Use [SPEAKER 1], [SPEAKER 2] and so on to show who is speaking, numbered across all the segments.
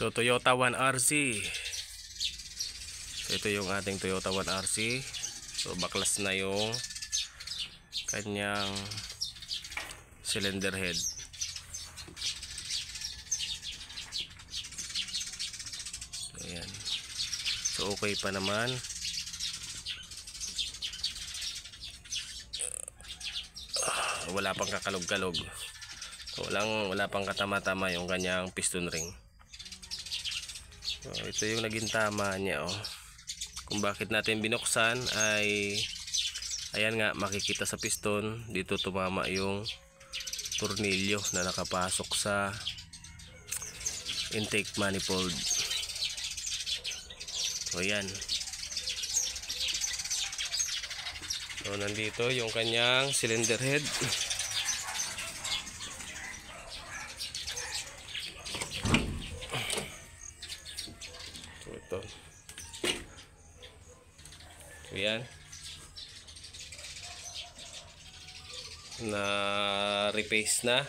[SPEAKER 1] So Toyota 1RC. So ito yung ating Toyota 1RC. So baklas na yung kanyang cylinder head. Ayan. So okay pa naman. Wala pang kakalog-kalog. So, wala pang katama-tama yung kanyang piston ring. So, ito yung naging tama niya, oh. Kung bakit natin binuksan ay ayan nga, makikita sa piston dito tumama yung tornilyo na nakapasok sa intake manifold. So ayan. So nandito yung kanyang cylinder head. So ito. So yan. Na repaste na.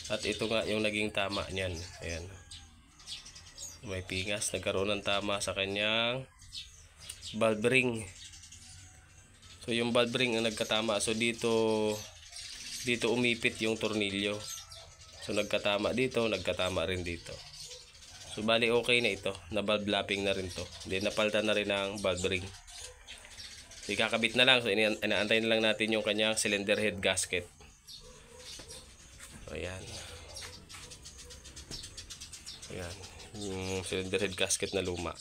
[SPEAKER 1] At ito nga yung naging tama niyan. Ayan. May pingas, nagkaroon ng tama sa kanyang valve ring. So yung valve ring ang nagkatama. So dito umipit yung tornilyo. So nagkatama dito, nagkatama rin dito. So bali okay na ito. Na valve lapping na rin to. Then napalitan na rin ang valve ring. So ikakabit na lang. So inaantay na lang natin yung kanyang cylinder head gasket. So ayan. Ayan. Yung cylinder head gasket na luma.